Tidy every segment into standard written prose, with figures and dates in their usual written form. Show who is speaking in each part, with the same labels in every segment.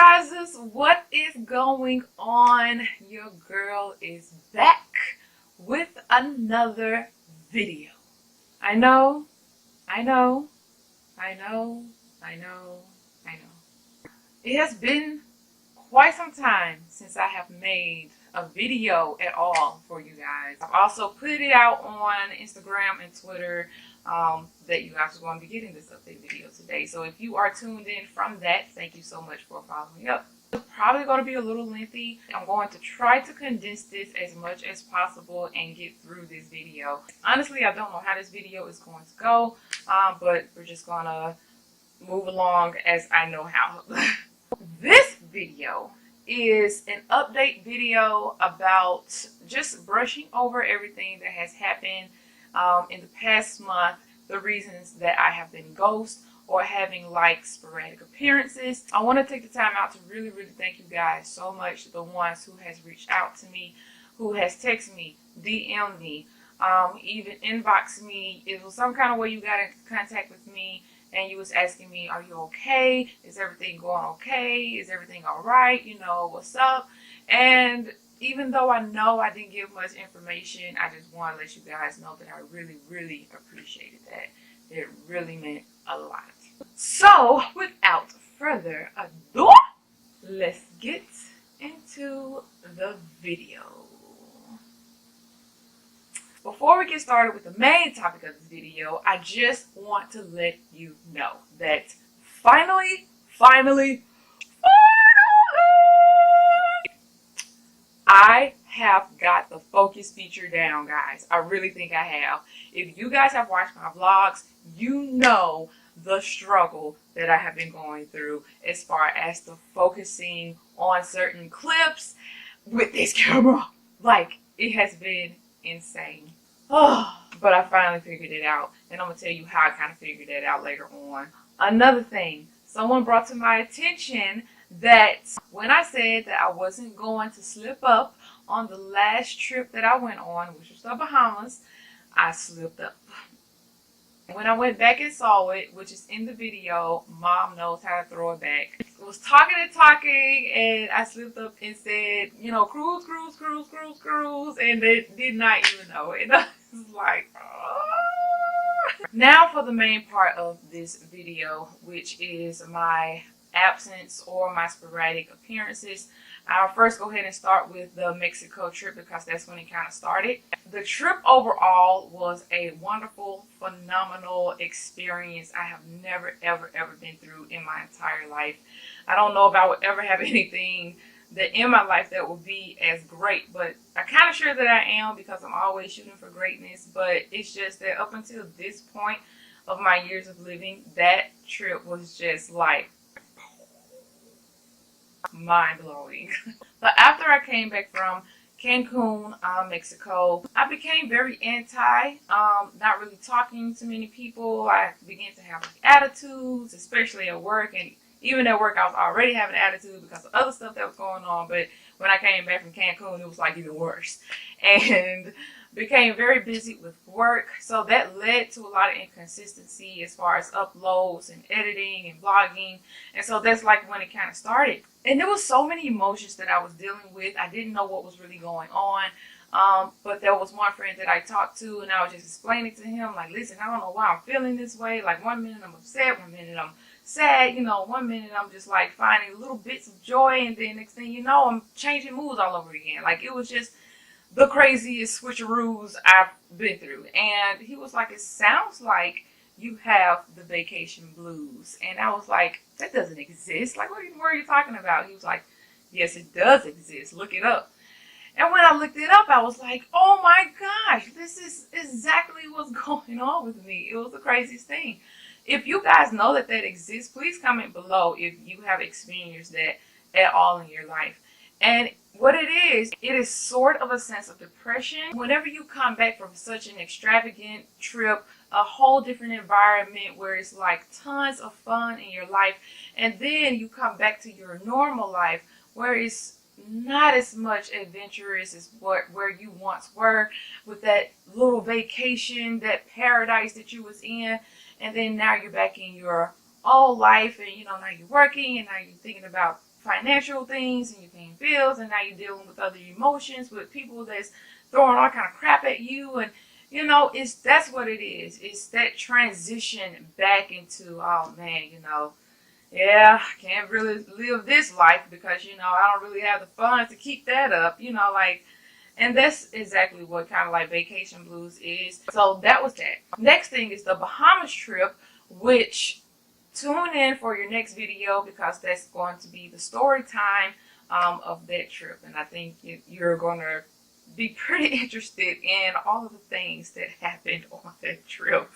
Speaker 1: risers, what is going on? Your girl is back with another video. I know. It has been quite some time since I have made a video at all for you guys. I've also put it out on Instagram and Twitter that you guys are going to be getting this update video today. So if you are tuned in from that, thank you so much for following up. It's probably going to be a little lengthy. I'm going to try to condense this as much as possible and get through this video. Honestly, I don't know how this video is going to go, but we're just going to move along as I know how. This video is an update video about just brushing over everything that has happened in the past month, the reasons that I have been ghost or having like sporadic appearances. I want to take the time out to really thank you guys so much, the ones who has reached out to me, who has texted me, DM me, even inboxed me. It was some kind of way you got in contact with me and you was asking me, are you okay? Is everything going okay? Is everything all right? You know, what's up? And even though I know I didn't give much information, I just want to let you guys know that I really appreciated that. It really meant a lot. So, without further ado, let's get into the video. Before we get started with the main topic of this video, I just want to let you know that finally, I have got the focus feature down, guys. I really think I have. If you guys have watched my vlogs, you know the struggle that I have been going through as far as the focusing on certain clips with this camera. Like, it has been insane. Oh, but I finally figured it out, and I'm going to tell you how I kind of figured that out later on. Another thing, someone brought to my attention that when I said that I wasn't going to slip up on the last trip that I went on, which was the Bahamas, I slipped up. When I went back and saw it, which is in the video, Mom knows how to throw it back. I was talking, and I slipped up and said, you know, cruise, and they did not even know it. I was like, oh. Now for the main part of this video, which is my absence or my sporadic appearances. I'll first go ahead and start with the Mexico trip because that's when it kind of started. The trip overall was a wonderful, phenomenal experience I have never, ever been through in my entire life. I don't know if I would ever have anything that in my life that would be as great, but I'm kind of sure that I am because I'm always shooting for greatness. But it's just that up until this point of my years of living, that trip was just like mind-blowing. But after I came back from Cancun, Mexico, I became very anti, not really talking to many people. I began to have like attitudes, especially at work, and even at work I was already having attitude because of other stuff that was going on, but when I came back from Cancun it was like even worse, and became very busy with work, so that led to a lot of inconsistency as far as uploads and editing and vlogging, and so that's like when it kind of started. And there was so many emotions that I was dealing with. I didn't know what was really going on, but there was one friend that I talked to, and I was just explaining to him, like, listen, I don't know why I'm feeling this way. Like, 1 minute I'm upset, 1 minute I'm sad, you know, 1 minute I'm just like finding little bits of joy, and then next thing you know, I'm changing moods all over again. Like, it was just the craziest switcheroos I've been through. And he was like, it sounds like you have the vacation blues. And I was like, that doesn't exist. Like, what are you talking about? He was like, yes, it does exist. Look it up. And when I looked it up, I was like, oh my gosh, this is exactly what's going on with me. It was the craziest thing. If you guys know that that exists, please comment below if you have experienced that at all in your life. And what it is sort of a sense of depression. Whenever you come back from such an extravagant trip, a whole different environment where it's like tons of fun in your life, and then you come back to your normal life where it's not as much adventurous as where you once were, with that little vacation, that paradise that you was in, and then now you're back in your old life, and you know, now you're working, and now you're thinking about financial things and you're paying bills, and now you're dealing with other emotions with people that's throwing all kind of crap at you. And you know, that's what it is. It's that transition back into, oh man, you know, yeah, I can't really live this life because, you know, I don't really have the funds to keep that up, you know, like, and that's exactly what kind of like vacation blues is. So that was that. Next thing is the Bahamas trip, which tune in for your next video because that's going to be the story time of that trip. And I think you're going to be pretty interested in all of the things that happened on that trip.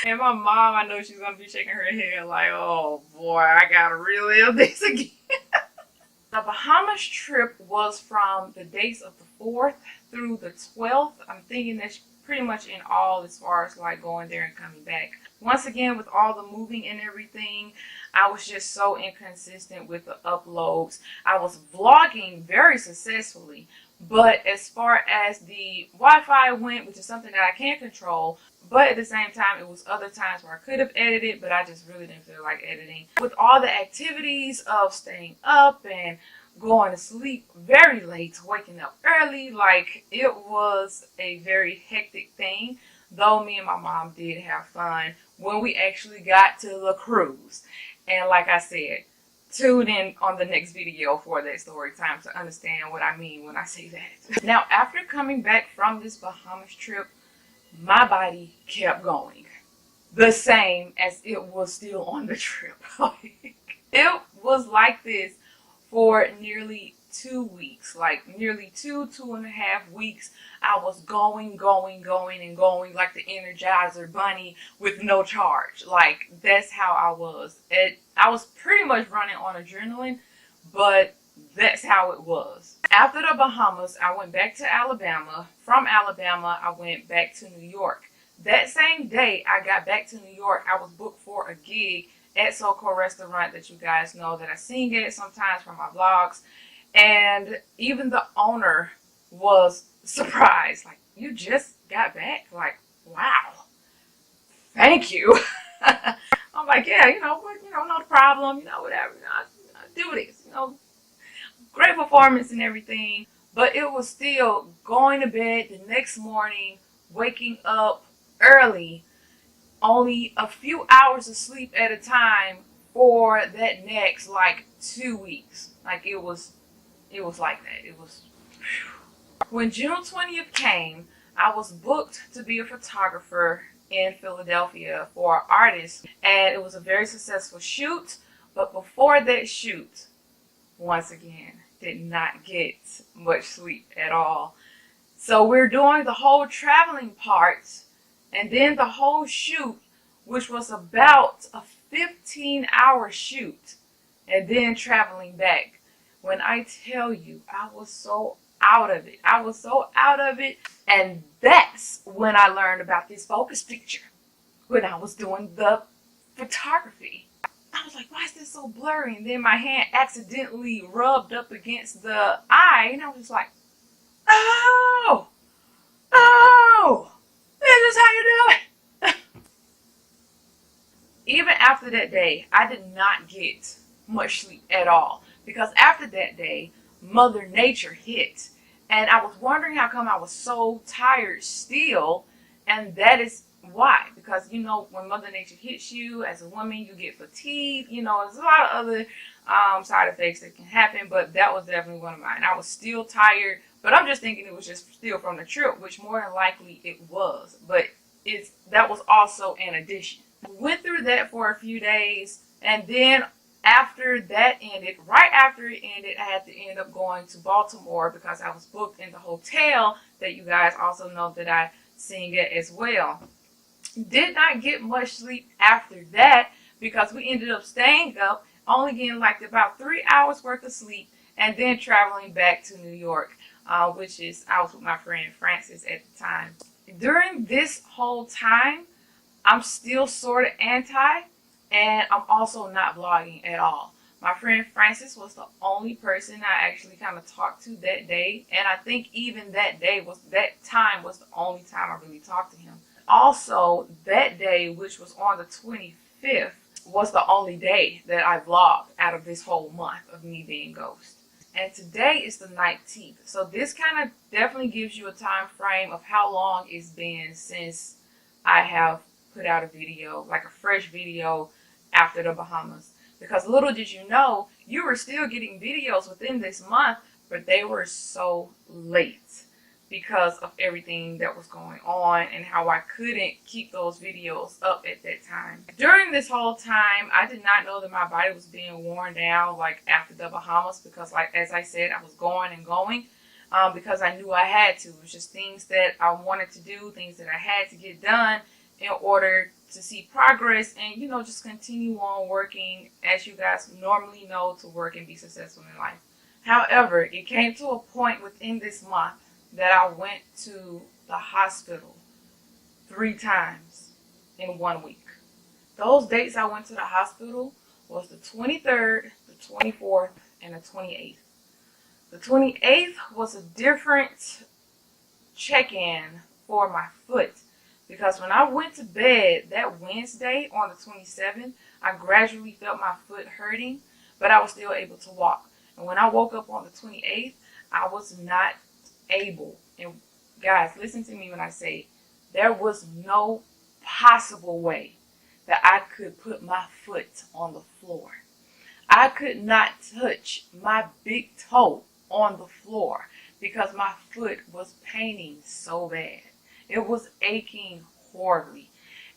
Speaker 1: And my mom, I know she's going to be shaking her head like, oh boy, I got to relive this again. The Bahamas trip was from the dates of the 4th through the 12th. I'm thinking that's pretty much in all as far as like going there and coming back. Once again, with all the moving and everything, I was just so inconsistent with the uploads. I was vlogging very successfully, but as far as the Wi-Fi went, which is something that I can't control, but at the same time, it was other times where I could have edited, but I just really didn't feel like editing. With all the activities of staying up and going to sleep very late, waking up early, like it was a very hectic thing. Though me and my mom did have fun when we actually got to the cruise. And like I said, tune in on the next video for that story time to understand what I mean when I say that. Now, after coming back from this Bahamas trip, my body kept going the same as it was still on the trip. It was like this for nearly 2 weeks, like nearly 2.5 weeks. I was going like the Energizer bunny with no charge. Like that's how I was. I was pretty much running on adrenaline, but that's how it was. After the Bahamas, I went back to Alabama. From Alabama, I went back to New York. That same day I got back to New York, I was booked for a gig at SoCo Restaurant that you guys know that I sing at sometimes for my vlogs. And even the owner was surprised. Like, you just got back? Like, wow. Thank you. I'm like, yeah, you know, but, you know, no problem. You know, whatever. You know, I do this. You know, great performance and everything. But it was still going to bed the next morning, waking up early, only a few hours of sleep at a time for that next, like, 2 weeks. Like, it was like that. It was, whew. When June 20th came, I was booked to be a photographer in Philadelphia for an artist, and it was a very successful shoot. But before that shoot, once again, did not get much sleep at all. So we're doing the whole traveling part, and then the whole shoot, which was about a 15-hour shoot, and then traveling back. When I tell you, I was so out of it. I was so out of it. And that's when I learned about this focus picture. When I was doing the photography. I was like, why is this so blurry? And then my hand accidentally rubbed up against the eye. And I was just like, oh, this is how you do it. Even after that day, I did not get much sleep at all. Because after that day, Mother Nature hit. And I was wondering how come I was so tired still. And that is why. Because, you know, when Mother Nature hits you as a woman, you get fatigued. You know, there's a lot of other side effects that can happen. But that was definitely one of mine. I was still tired. But I'm just thinking it was just still from the trip, which more than likely it was. But that was also an addition. Went through that for a few days. And then after that ended, right after it ended, I had to end up going to Baltimore because I was booked in the hotel that you guys also know that I sing at as well. Did not get much sleep after that because we ended up staying up, only getting like about 3 hours worth of sleep, and then traveling back to New York, I was with my friend Francis at the time. During this whole time, I'm still sort of anti, and I'm also not vlogging at all. My friend Francis was the only person I actually kind of talked to that day. And I think even that time was the only time I really talked to him. Also, that day, which was on the 25th, was the only day that I vlogged out of this whole month of me being ghost. And today is the 19th. So this kind of definitely gives you a time frame of how long it's been since I have put out a video, like a fresh video after the Bahamas. Because little did you know, you were still getting videos within this month, but they were so late because of everything that was going on and how I couldn't keep those videos up at that time. During this whole time, I did not know that my body was being worn down like after the Bahamas, because like as I said, I was going and going because I knew I had to. It was just things that I wanted to do, things that I had to get done in order to see progress and, you know, just continue on working as you guys normally know to work and be successful in life. However, it came to a point within this month that I went to the hospital 3 times in 1 week. Those dates I went to the hospital was the 23rd, the 24th, and the 28th. The 28th was a different check-in for my foot, because when I went to bed that Wednesday on the 27th, I gradually felt my foot hurting, but I was still able to walk. And when I woke up on the 28th, I was not able. And guys, listen to me when I say there was no possible way that I could put my foot on the floor. I could not touch my big toe on the floor because my foot was paining so bad. It was aching horribly,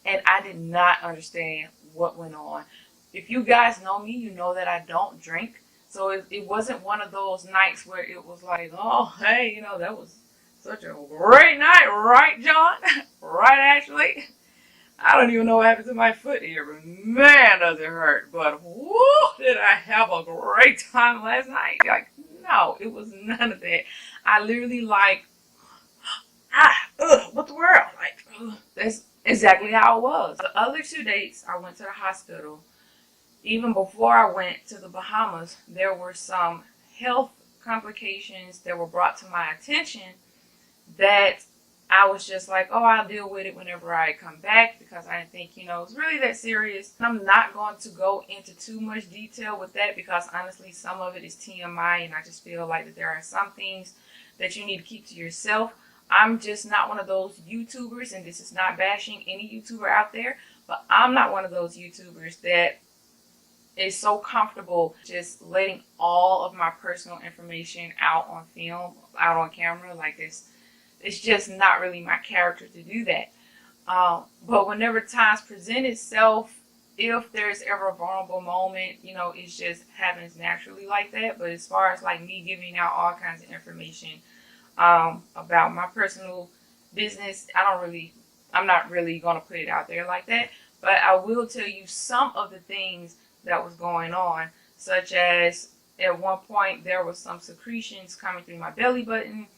Speaker 1: and I did not understand what went on. If you guys know me, you know that I don't drink. So it wasn't one of those nights where it was like, oh, hey, you know, that was such a great night, right, John? Right, Ashley? I don't even know what happened to my foot here, but man, does it hurt. But whoo, did I have a great time last night? Like, no, it was none of that. I literally like, what the world? Like, that's exactly how it was. The other 2 dates, I went to the hospital. Even before I went to the Bahamas, there were some health complications that were brought to my attention that I was just like, oh, I'll deal with it whenever I come back, because I didn't think, you know, it's really that serious. I'm not going to go into too much detail with that because honestly, some of it is TMI, and I just feel like that there are some things that you need to keep to yourself. I'm just not one of those YouTubers, and this is not bashing any YouTuber out there, but I'm not one of those YouTubers that is so comfortable just letting all of my personal information out on film, out on camera like this. It's just not really my character to do that. But whenever times present itself, if there's ever a vulnerable moment, you know, it just happens naturally like that. But as far as like me giving out all kinds of information about my personal business, I'm not really going to put it out there like that. But I will tell you some of the things that was going on, such as at one point there was some secretions coming through my belly button.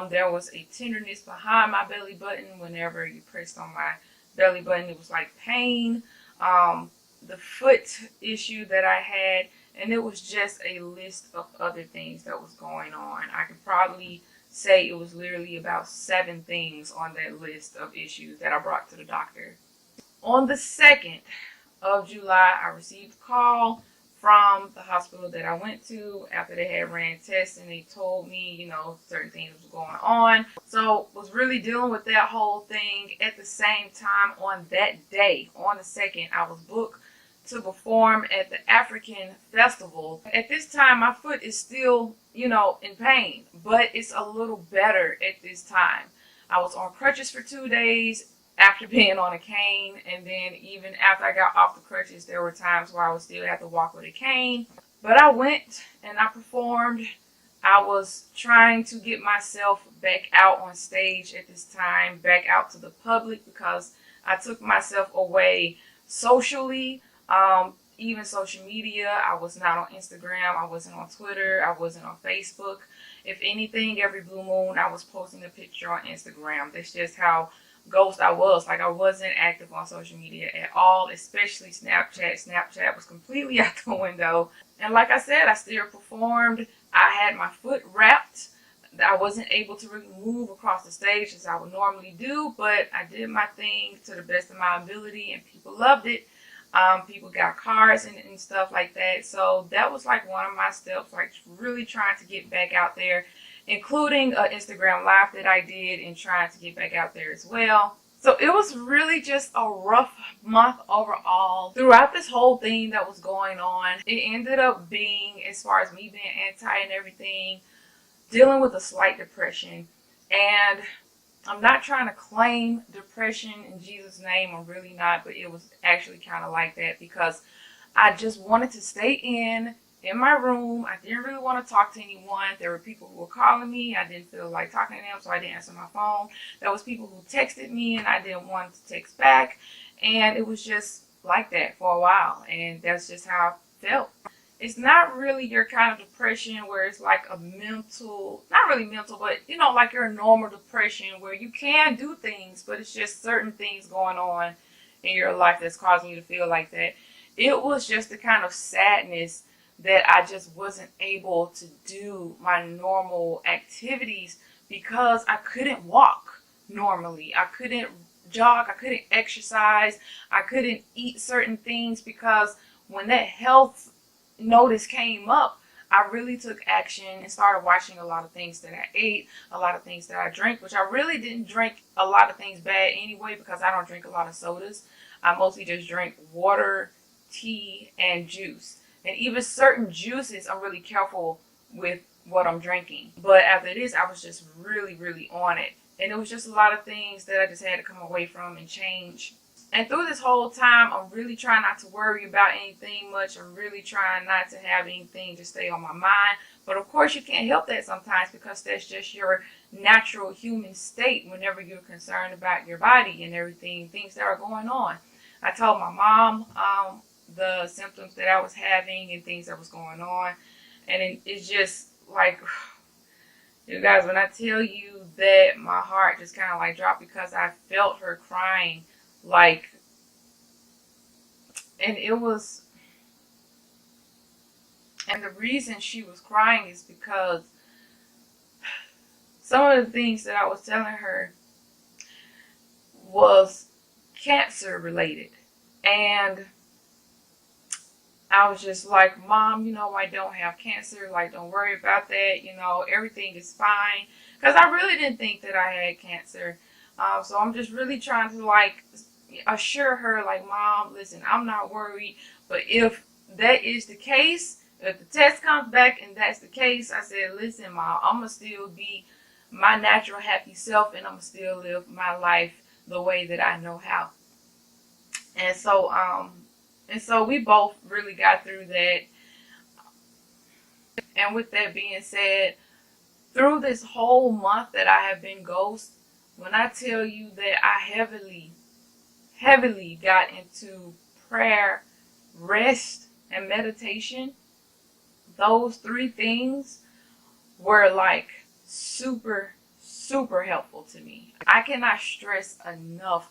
Speaker 1: There was a tenderness behind my belly button. Whenever you pressed on my belly button, it was like pain. The foot issue that I had, and it was just a list of other things that was going on. I could probably say it was literally about 7 things on that list of issues that I brought to the doctor. On the 2nd of July, I received a call from the hospital that I went to after they had ran tests, and they told me, you know, certain things was going on. So was really dealing with that whole thing. At the same time, on that day, on the 2nd, I was booked to perform at the African festival. At this time, my foot is still, you know, in pain, but it's a little better at this time. I was on crutches for 2 days after being on a cane, and then even after I got off the crutches, there were times where I would still have to walk with a cane. But I went and I performed. I was trying to get myself back out on stage at this time, back out to the public, because I took myself away socially, even social media. I was not on Instagram, I wasn't on Twitter, I wasn't on Facebook. If anything, every blue moon I was posting a picture on Instagram. That's just how ghost I was. Like, I wasn't active on social media at all, especially Snapchat. Snapchat was completely out the window. And like I said, I still performed. I had my foot wrapped. I wasn't able to really move across the stage as I would normally do, but I did my thing to the best of my ability, and people loved it. People got cars and stuff like that. So that was like one of my steps, like really trying to get back out there, including an Instagram live that I did and trying to get back out there as well. So it was really just a rough month overall. Throughout this whole thing that was going on, it ended up being, as far as me being anti and everything, dealing with a slight depression. And I'm not trying to claim depression in Jesus' name. I'm really not. But it was actually kind of like that because I just wanted to stay in my room. I didn't really want to talk to anyone. There were people who were calling me. I didn't feel like talking to them, so I didn't answer my phone. There was people who texted me, and I didn't want to text back. And it was just like that for a while. And that's just how I felt. It's not really your kind of depression where it's like a mental, not really mental, but you know, like your normal depression where you can do things, but it's just certain things going on in your life that's causing you to feel like that. It was just the kind of sadness that I just wasn't able to do my normal activities because I couldn't walk normally. I couldn't jog. I couldn't exercise. I couldn't eat certain things because when that health notice came up, I really took action and started watching a lot of things that I ate, a lot of things that I drank, which I really didn't drink a lot of things bad anyway because I don't drink a lot of sodas. I mostly just drink water, tea, and juice. And even certain juices, I'm really careful with what I'm drinking. But after this, I was just really, really on it. And it was just a lot of things that I just had to come away from and change. And through this whole time, I'm really trying not to worry about anything much. I'm really trying not to have anything to stay on my mind. But of course, you can't help that sometimes because that's just your natural human state whenever you're concerned about your body and everything, things that are going on. I told my mom the symptoms that I was having and things that was going on. And it's just like, you guys, when I tell you that my heart just kind of like dropped because I felt her crying. Like, and the reason she was crying is because some of the things that I was telling her was cancer related. And I was just like, Mom, you know, I don't have cancer. Like, don't worry about that. You know, everything is fine. Because I really didn't think that I had cancer. So I'm just really trying to like assure her, like, Mom, listen, I'm not worried. But if that is the case, if the test comes back and that's the case, I said, listen, Mom, I'm going to still be my natural happy self and I'm going to still live my life the way that I know how. And so we both really got through that. And with that being said, through this whole month that I have been ghost, when I tell you that I heavily got into prayer, rest, and meditation, those three things were like super, super helpful to me. I cannot stress enough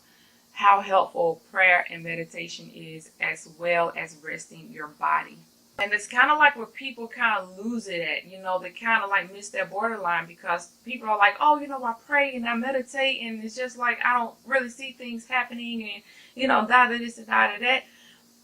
Speaker 1: how helpful prayer and meditation is, as well as resting your body. And it's kind of like where people kind of lose it at, you know, they kind of like miss that borderline because people are like, oh, you know, I pray and I meditate and it's just like I don't really see things happening and, you know, da da this and da da that.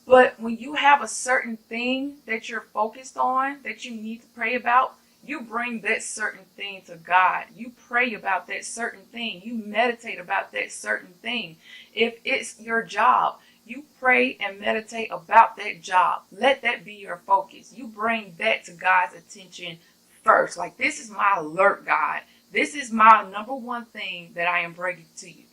Speaker 1: But when you have a certain thing that you're focused on, that you need to pray about, you bring that certain thing to God. You pray about that certain thing. You meditate about that certain thing. If it's your job, you pray and meditate about that job. Let that be your focus. You bring that to God's attention first. Like, this is my alert, God. This is my number one thing that I am bringing to you.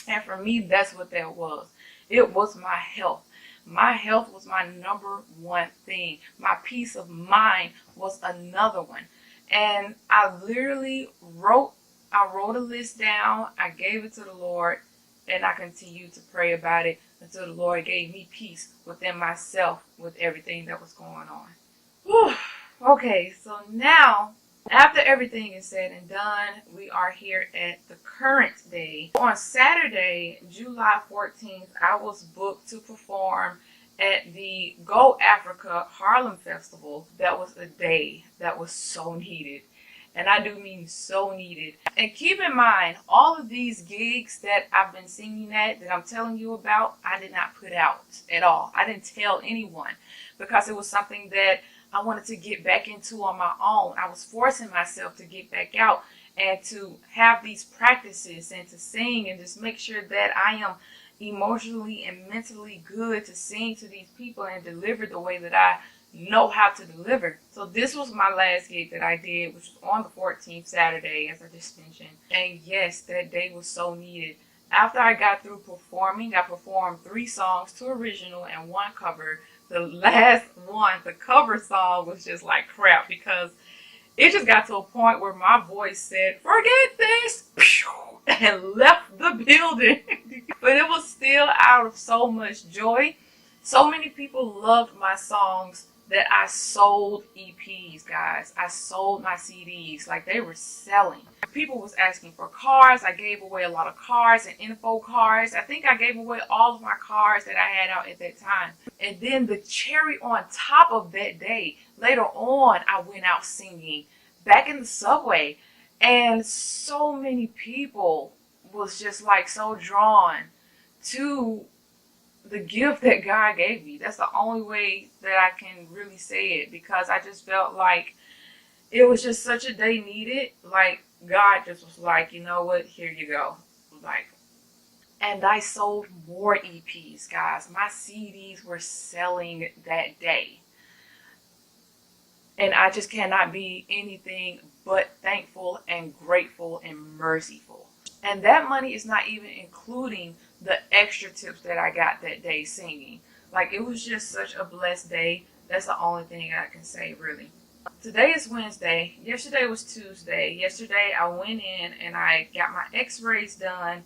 Speaker 1: And for me, that's what that was. It was my health. My health was my number one thing. My peace of mind was another one. And I literally wrote a list down. I gave it to the Lord. And I continued to pray about it until the Lord gave me peace within myself with everything that was going on. Whew. Okay, so now, after everything is said and done, we are here at the current day. On Saturday, July 14th, I was booked to perform at the Go Africa Harlem Festival. That was a day that was so needed. And I do mean so needed. And keep in mind, all of these gigs that I've been singing at, that I'm telling you about, I did not put out at all. I didn't tell anyone because it was something that I wanted to get back into on my own. I was forcing myself to get back out and to have these practices and to sing and just make sure that I am emotionally and mentally good to sing to these people and deliver the way that I know how to deliver. So this was my last gig that I did, which was on the 14th, Saturday, as I just mentioned. And yes, that day was so needed. After I got through performing, I performed 3 songs, 2 original and 1 cover. The last one, the cover song, was just like crap because it just got to a point where my voice said, "Forget this," and left the building. But it was still out of so much joy. So many people loved my songs that I sold EPs, guys. I sold my CDs. Like, they were selling. People was asking for cards. I gave away a lot of cards and info cards. I think I gave away all of my cards that I had out at that time. And then the cherry on top of that day, later on, I went out singing back in the subway. And so many people was just like so drawn to the gift that God gave me. That's the only way that I can really say it, because I just felt like it was just such a day needed. Like, God just was like, you know what, here you go. Like, and I sold more EPs, guys. My CDs were selling that day. And I just cannot be anything but thankful and grateful and merciful. And that money is not even including the extra tips that I got that day singing. Like, it was just such a blessed day. That's the only thing I can say, really. Today is Wednesday. Yesterday was Tuesday. Yesterday I went in and I got my x-rays done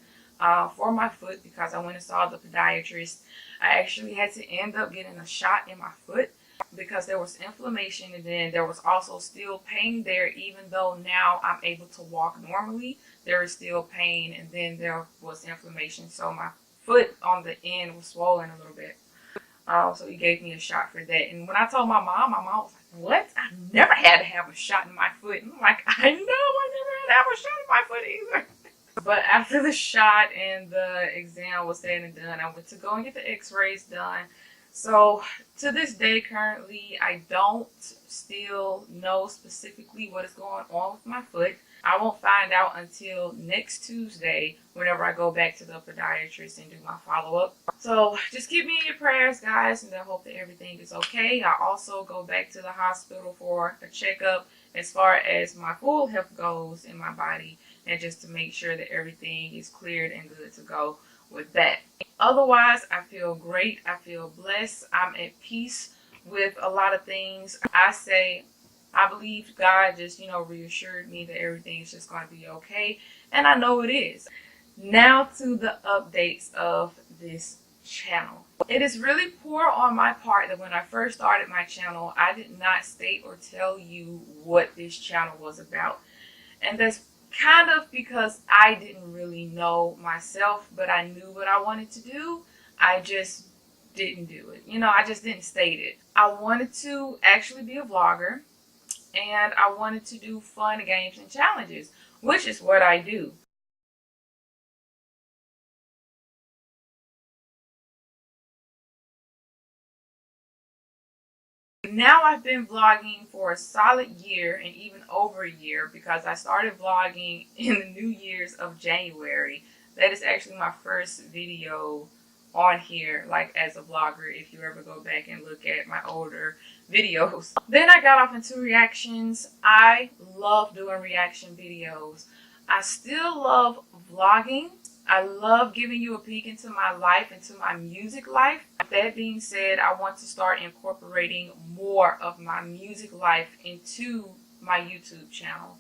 Speaker 1: for my foot because I went and saw the podiatrist. I actually had to end up getting a shot in my foot because there was inflammation, and then there was also still pain there. Even though now I'm able to walk normally, there is still pain, and then there was inflammation, so my foot on the end was swollen a little bit. So he gave me a shot for that. And when I told my mom was like, "What? I've never had to have a shot in my foot." And I'm like, "I know, I never had to have a shot in my foot either." But after the shot and the exam was said and done, I went to go and get the x-rays done. So to this day, currently, I don't still know specifically what is going on with my foot. I won't find out until next Tuesday whenever I go back to the podiatrist and do my follow-up. So just keep me in your prayers, guys, and I hope that everything is okay. I also go back to the hospital for a checkup as far as my full health goes in my body, and just to make sure that everything is cleared and good to go with that. Otherwise, I feel great. I feel blessed. I'm at peace with a lot of things. I believe God just, reassured me that everything is just going to be okay. And I know it is. Now to the updates of this channel. It is really poor on my part that when I first started my channel, I did not state or tell you what this channel was about. And that's kind of because I didn't really know myself, but I knew what I wanted to do. I just didn't do it. I just didn't state it. I wanted to actually be a vlogger, and I wanted to do fun games and challenges, which is what I do. Now I've been vlogging for a solid year and even over a year, because I started vlogging in the New Year's of January. That is actually my first video on here, like as a vlogger, if you ever go back and look at my older videos. Then I got off into reactions. I love doing reaction videos. I still love vlogging. I love giving you a peek into my life, into my music life. That being said, I want to start incorporating more of my music life into my YouTube channel.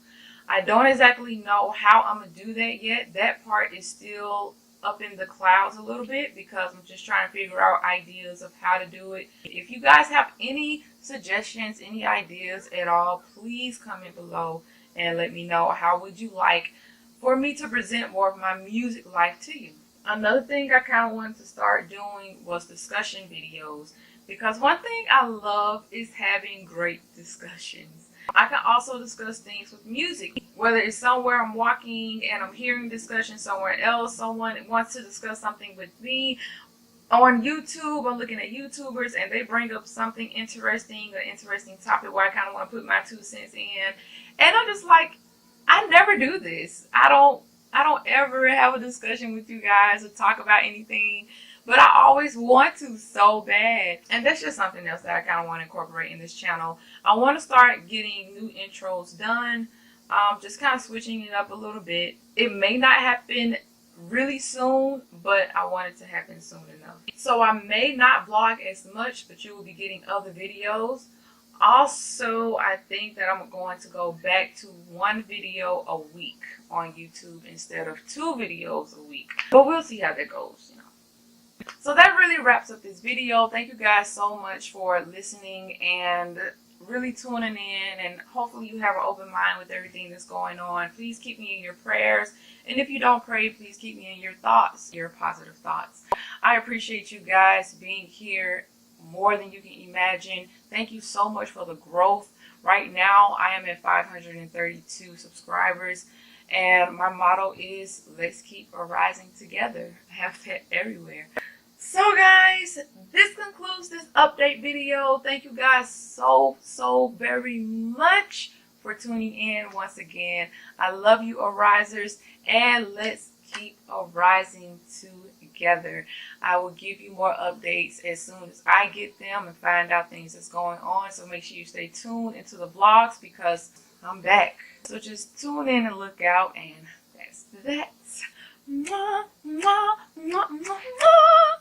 Speaker 1: I don't exactly know how I'm going to do that yet. That part is still up in the clouds a little bit, because I'm just trying to figure out ideas of how to do it. If you guys have any suggestions, any ideas at all, please comment below and let me know. How would you like for me to present more of my music life to you? Another thing I kind of wanted to start doing was discussion videos, because one thing I love is having great discussions. I can also discuss things with music, whether it's somewhere I'm walking and I'm hearing discussion somewhere else, someone wants to discuss something with me. On YouTube, I'm looking at YouTubers and they bring up something interesting, an interesting topic where I kind of want to put my 2 cents in. And I'm just like, I never do this. I don't ever have a discussion with you guys or talk about anything, but I always want to so bad. And that's just something else that I kind of want to incorporate in this channel. I want to start getting new intros done, just kind of switching it up a little bit. It may not happen really soon, but I want it to happen soon enough. So I may not vlog as much, but you will be getting other videos. Also, I think that I'm going to go back to 1 video a week on YouTube instead of 2 videos a week. But we'll see how that goes, you know. So that really wraps up this video. Thank you guys so much for listening and really tuning in, and hopefully you have an open mind with everything that's going on. Please keep me in your prayers, and if you don't pray, please keep me in your thoughts, your positive thoughts. I appreciate you guys being here more than you can imagine. Thank you so much for the growth. Right now I am at 532 subscribers, and my motto is let's keep rising together. I have that everywhere. So guys, this concludes this update video. Thank you guys so very much for tuning in once again. I love you, arisers, and let's keep arising together. I will give you more updates as soon as I get them and find out things that's going on. So make sure you stay tuned into the vlogs because I'm back. So just tune in and look out, and that's that. Mwah, mwah, mwah, mwah, mwah.